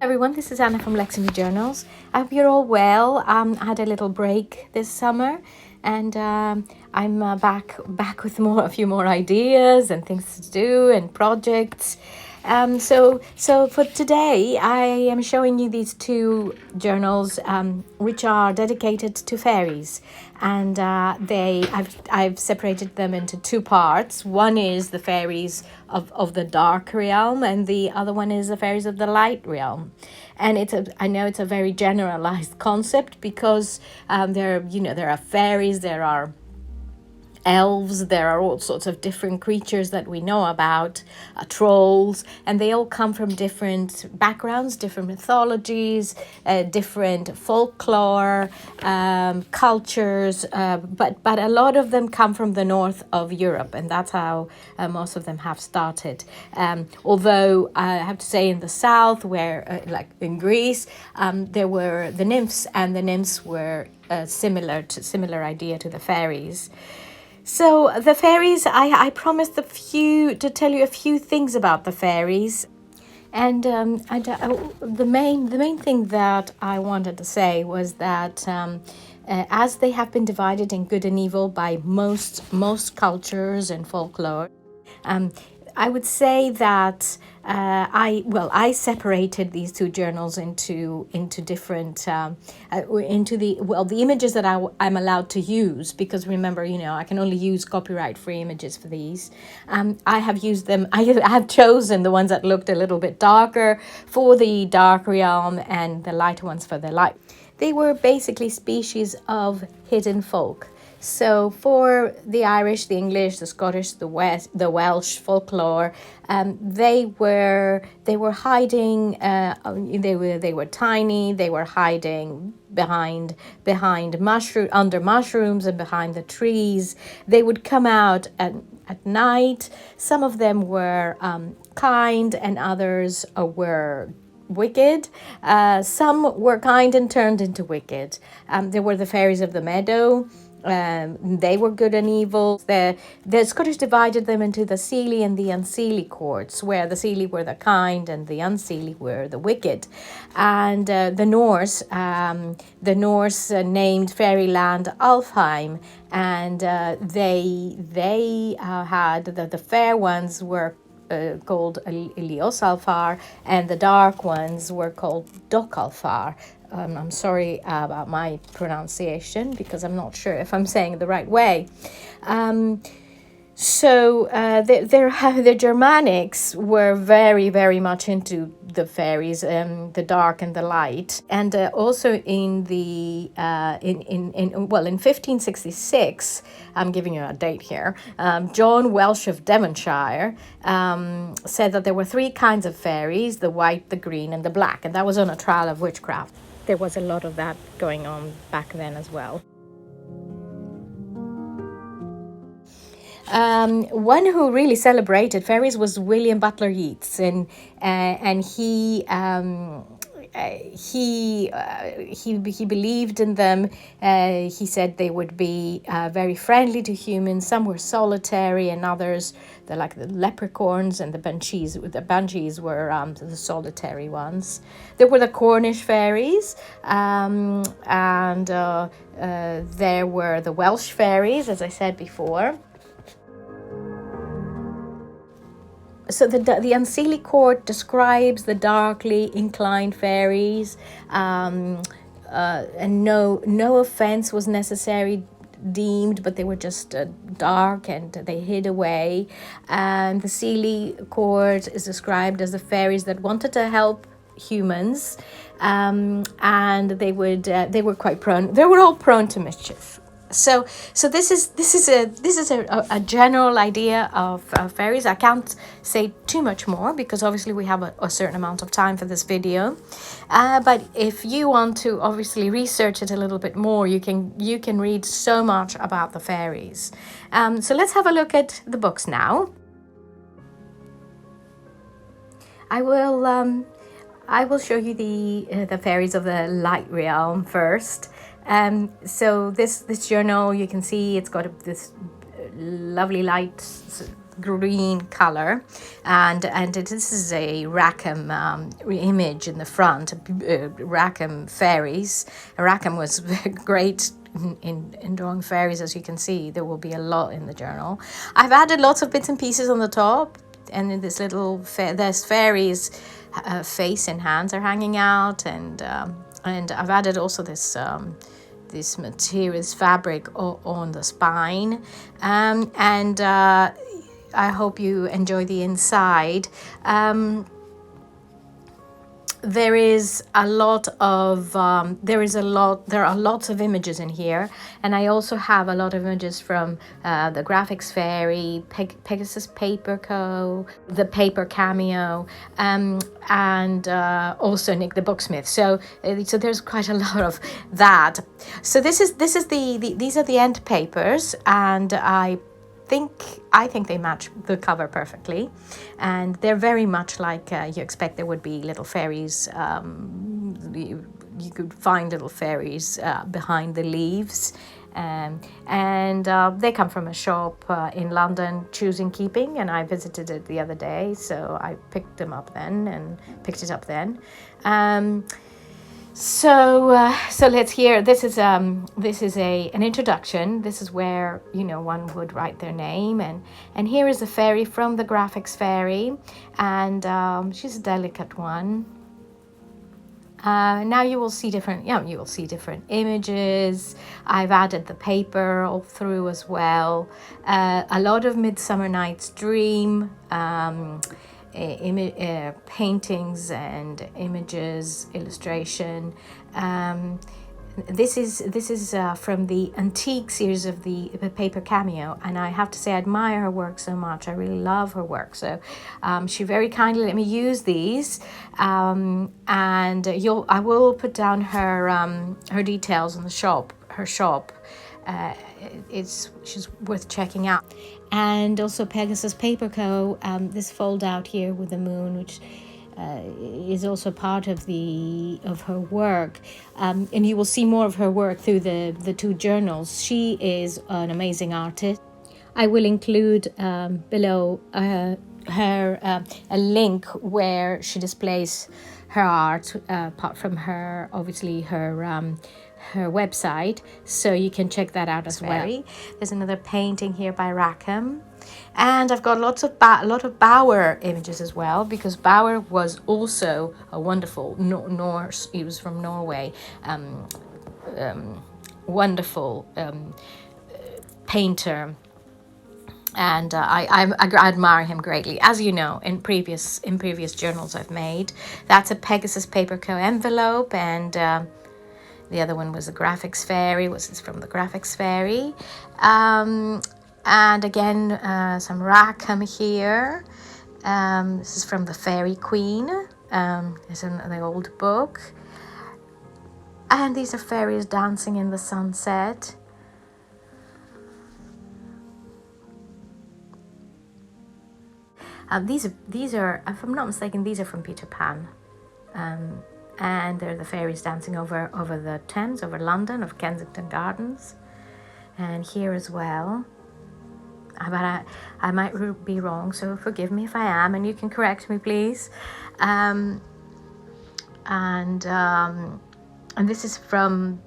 Everyone, this is Anna from Lexington Journals. I hope you're all well. I had a little break this summer, and I'm back with a few more ideas and things to do and projects. So for today, I am showing you these two journals, which are dedicated to fairies, and I've separated them into two parts. One is the fairies of the dark realm, and the other one is the fairies of the light realm. And I know it's a very generalized concept because there are fairies, there are elves, there are all sorts of different creatures that we know about, trolls, and they all come from different backgrounds, different mythologies, different folklore, cultures, but a lot of them come from the north of Europe, and that's how most of them have started. Although I have to say in the south, where like in Greece, there were the nymphs, and the nymphs were similar idea to the fairies. So the fairies, I promised to tell you a few things about the fairies, and the main thing that I wanted to say was that as they have been divided in good and evil by most cultures and folklore, I would say that I separated these two journals into different into the images that I'm allowed to use, because remember, I can only use copyright-free images for these. I have used them. I have chosen the ones that looked a little bit darker for the dark realm and the lighter ones for the light. They were basically species of hidden folk. So for the Irish, the English, the Scottish, the Welsh folklore, they were hiding. They were tiny. They were hiding behind under mushrooms and behind the trees. They would come out at night. Some of them were kind, and others were wicked. Some were kind and turned into wicked. There were the fairies of the meadow. They were good and evil. The Scottish divided them into the Seelie and the Ancillary Courts, where the Seelie were the kind and the Ancillary were the wicked. And the Norse named fairyland Alfheim, and they had the fair ones were called Iliosalfar, and the dark ones were called Dokalfar. I'm sorry about my pronunciation, because I'm not sure if I'm saying it the right way. So the Germanics were very, very much into the fairies, the dark and the light, and also in 1566, I'm giving you a date here. John Welsh of Devonshire said that there were three kinds of fairies: the white, the green, and the black, and that was on a trial of witchcraft. There was a lot of that going on back then as well. One who really celebrated fairies was William Butler Yeats, and he believed in them. He said they would be very friendly to humans. Some were solitary, and others, like the leprechauns and the banshees. The banshees were the solitary ones. There were the Cornish fairies, and there were the Welsh fairies, as I said before. So the Ancillary Court describes the darkly inclined fairies, and no offense was necessary deemed, but they were just dark and they hid away. And the Ancillary Court is described as the fairies that wanted to help humans, and they were quite prone. They were all prone to mischief. So this is a general idea of fairies. I can't say too much more, because obviously we have a certain amount of time for this video. But if you want to obviously research it a little bit more, you can read so much about the fairies. So let's have a look at the books now. I will show you the fairies of the light realm first. So this journal, you can see it's got this lovely light green color, and this is a Rackham image in the front. Rackham Fairies. Rackham was great in drawing fairies. As you can see, there will be a lot in the journal. I've added lots of bits and pieces on the top, and in this little there's fairies face and hands are hanging out, and I've added also this material, this fabric on the spine, and I hope you enjoy the inside. There are lots of images in here, and I also have a lot of images from the Graphics Fairy, Pegasus Paper Co., the Paper Cameo, and also Nick the Booksmith. So there's quite a lot of that. So these are the end papers, and I think they match the cover perfectly, and they're very much like you expect there would be little fairies. You could find little fairies behind the leaves, and they come from a shop in London, Choosing Keeping, and I visited it the other day, so I picked it up then. So let's hear. This is an introduction. This is where one would write their name, and here is a fairy from the Graphics Fairy, and she's a delicate one. Now you will see different images. I've added the paper all through as well. A lot of Midsummer Night's Dream. Paintings and images, illustration. This is from the Antique series of the Paper Cameo, and I have to say I admire her work so much. I really love her work. So she very kindly let me use these, and I will put down her details on her shop. She's worth checking out. And also Pegasus Paper Co. This fold out here with the moon, which is also part of her work, and you will see more of her work through the two journals. She is an amazing artist. I will include below her a link where she displays her art, apart from her website, so you can check that out as well. There's another painting here by Rackham, and I've got a lot of Bauer images as well, because Bauer was also a wonderful Norse. He was from Norway. Wonderful painter. And I admire him greatly, as you know, in previous journals I've made. That's a Pegasus Paper Co. envelope, and the other one was the Graphics Fairy. This is from the Graphics Fairy. And again, some Rackham here. This is from the Fairy Queen. It's in the old book. And these are fairies dancing in the sunset. These are, if I'm not mistaken, these are from Peter Pan. And they're the fairies dancing over the Thames, over London, of Kensington Gardens. And here as well. But I might be wrong, so forgive me if I am, and you can correct me, please. And this is from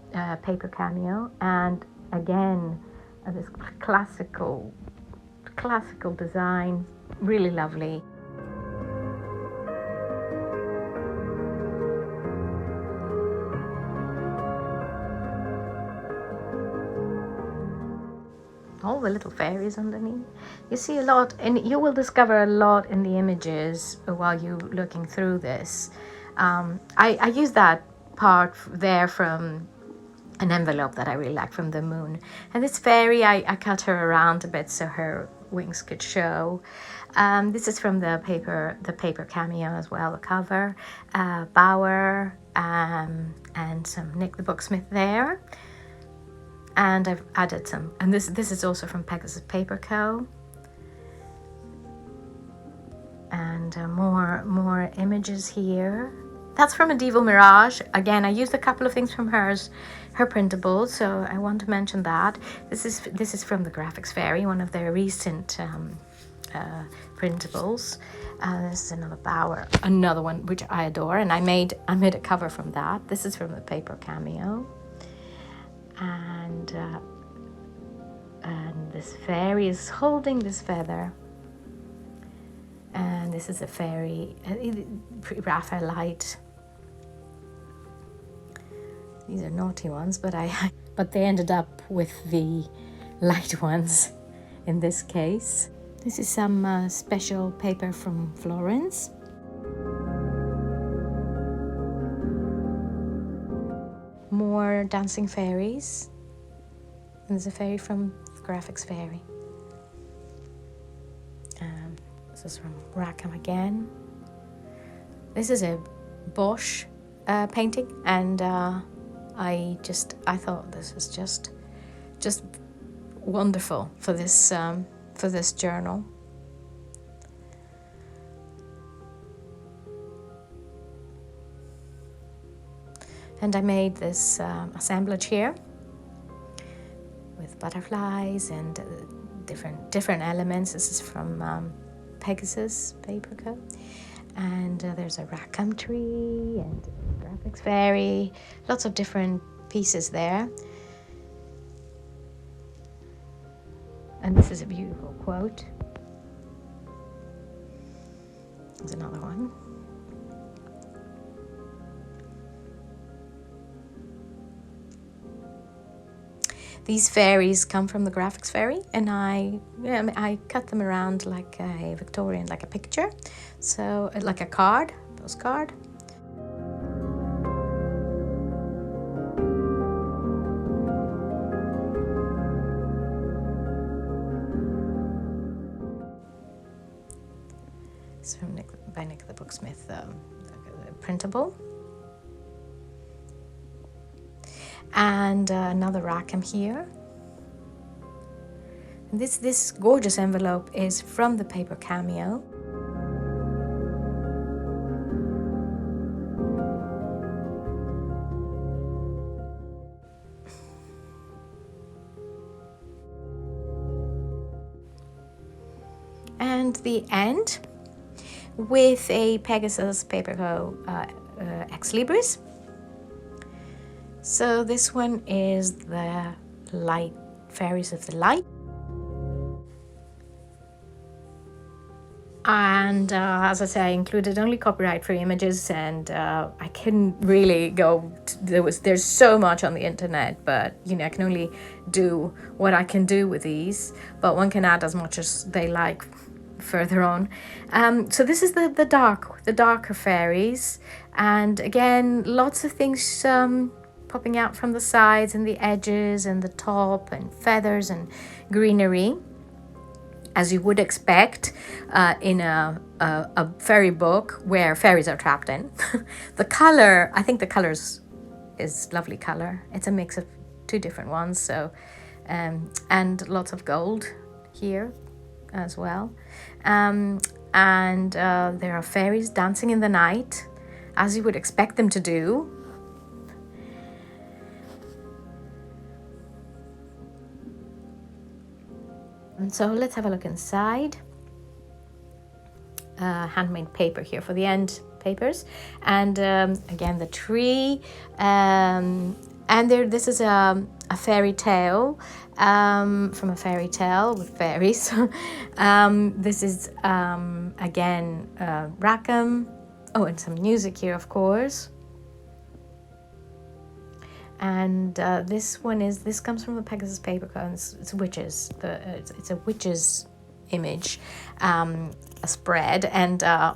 Paper Cameo, and again, this classical design, really lovely. All the little fairies underneath. You see a lot, and you will discover a lot in the images while you're looking through this. I use that part there from an envelope that I really like, from the moon. And this fairy, I cut her around a bit so her wings could show. This is from the paper Cameo as well, the cover. Bauer, and some Nick the Booksmith there. And I've added some, and this is also from Pegasus Paper Co. And more images here. That's from Medieval Mirage. Again, I used a couple of things from her printables, so I want to mention that. This is from the Graphics Fairy, one of their recent printables. This is another bower, another one which I adore, and I made a cover from that. This is from the paper cameo, and this fairy is holding this feather, and this is a fairy, Raphaelite. These are naughty ones, but they ended up with the light ones in this case. This is some special paper from Florence. More dancing fairies. And there's a fairy from Graphics Fairy. This is from Rackham again. This is a Bosch painting, and I thought this was just wonderful for this journal. And I made this assemblage here with butterflies and different elements. This is from Pegasus paper co. And there's a Rackham tree and Graphics Fairy, lots of different pieces there. And this is a beautiful quote. There's another one. These fairies come from the Graphics Fairy, and I cut them around like a Victorian, like a picture, so like a postcard. It's from by Nick the Booksmith, printable. And another Rackham here. And this gorgeous envelope is from the paper cameo. And the end with a Pegasus Paper Co. Ex Libris. So this one is the light, Fairies of the Light. And as I say, I included only copyright-free images, and I couldn't really go, there's so much on the internet, but I can only do what I can do with these, but one can add as much as they like further on. So this is the darker fairies, and again, lots of things popping out from the sides and the edges and the top, and feathers and greenery, as you would expect in a fairy book where fairies are trapped in. The color, I think the colors is lovely color. It's a mix of two different ones, so and lots of gold here as well. And there are fairies dancing in the night, as you would expect them to do. And so let's have a look inside. Handmade paper here for the end papers, and again the tree, and this is a fairy tale, from a fairy tale with fairies. This is again Rackham. Oh, and some music here, of course. And this comes from the Pegasus paper co. It's witches. It's a witch's image, a spread, and I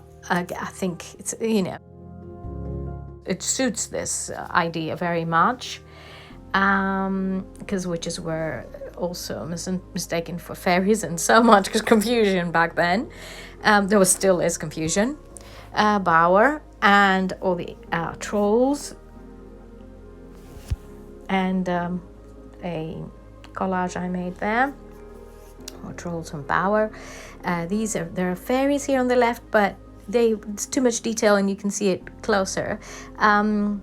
think it's it suits this idea very much, because witches were also mistaken for fairies, and so much confusion back then. There still is confusion. Bower and all the trolls. And a collage I made there, or trolls from Bower. There are fairies here on the left, but it's too much detail and you can see it closer. And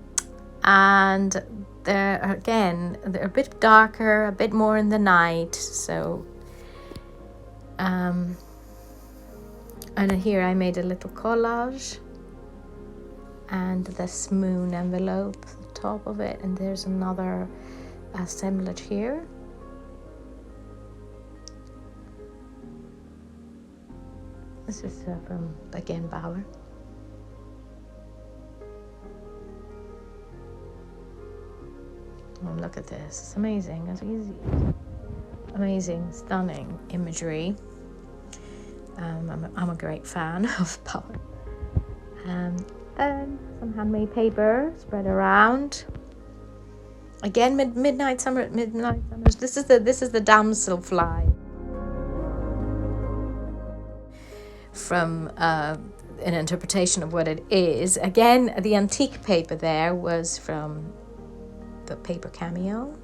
they're a bit darker, a bit more in the night. So And here I made a little collage, and this moon envelope at the top of it, and there's another assemblage here. This is from, again, Bauer. Oh, look at this. It's amazing. It's easy. Amazing, stunning imagery. I'm a great fan of Bauer. And some handmade paper spread around. Again, midnight summers. This is the Damsel Fly from an interpretation of what it is. Again, the antique paper there was from the paper cameo.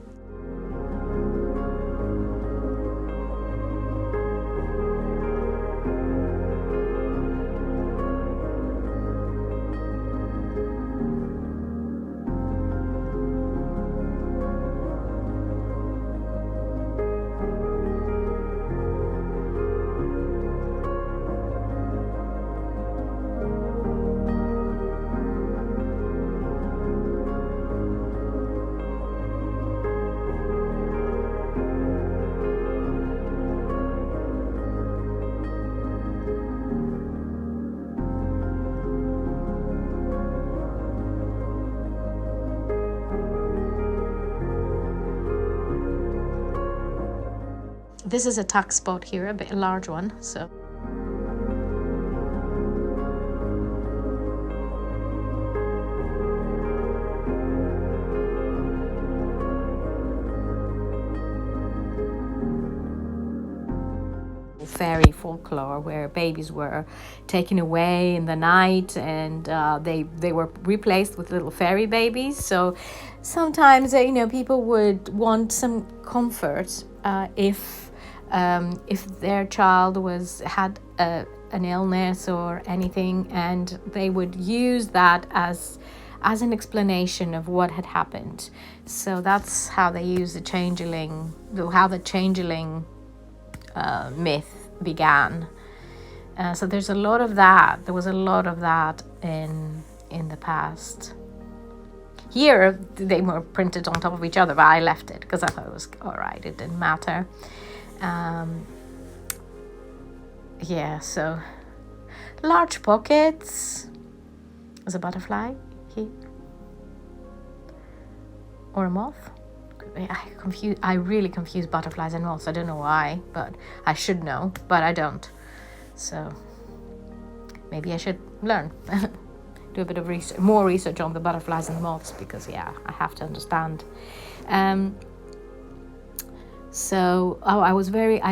This is a tuck spot here, a large one, so. Fairy folklore where babies were taken away in the night, and they were replaced with little fairy babies. So sometimes people would want some comfort if their child had an illness or anything, and they would use that as an explanation of what had happened. So that's how they use the changeling myth began. So there's a lot of that. There was a lot of that in the past. Here they were printed on top of each other, but I left it because I thought it was all right. It didn't matter. So large pockets. There's a butterfly here, or a moth. I really confuse butterflies and moths. I don't know why, but I should know, but I don't. So maybe I should learn. Do a bit of more research on the butterflies and the moths, because I have to understand. I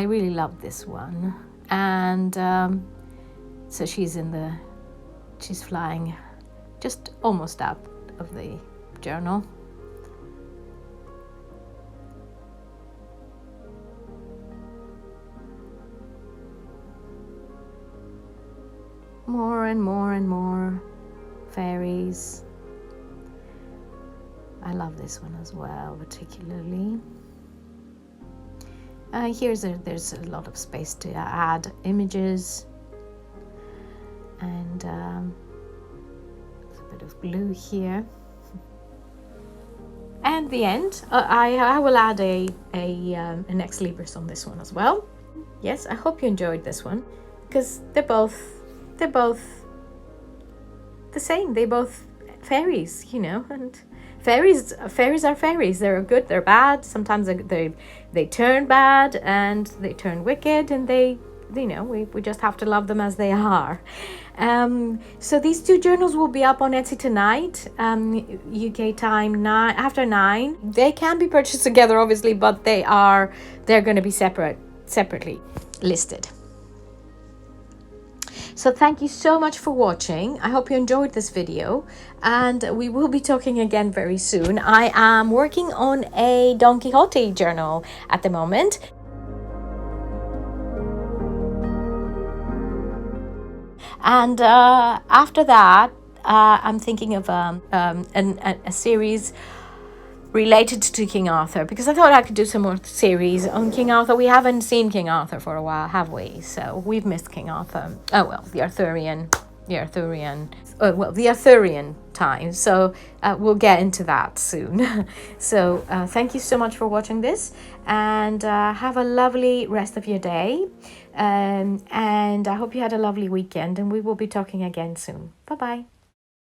really loved this one. And so she's flying just almost out of the journal. More and more and more fairies. I love this one as well, particularly. There's a lot of space to add images, and there's a bit of blue here. And the end, I will add an ex libris on this one as well. Yes, I hope you enjoyed this one, because they're both the same. They're both fairies, and fairies are fairies. They're good, they're bad. Sometimes they turn bad and they turn wicked, and we just have to love them as they are. So these two journals will be up on Etsy tonight, UK time after 9. They can be purchased together, obviously, but they're going to be separately listed. So thank you so much for watching. I hope you enjoyed this video, and we will be talking again very soon. I am working on a Don Quixote journal at the moment. And after that, I'm thinking of a series related to King Arthur, because I thought I could do some more series on King Arthur. We haven't seen King Arthur for a while, have we? So we've missed King Arthur. Oh well, the Arthurian time. So we'll get into that soon. So thank you so much for watching this, and have a lovely rest of your day. And I hope you had a lovely weekend, and we will be talking again soon. Bye bye.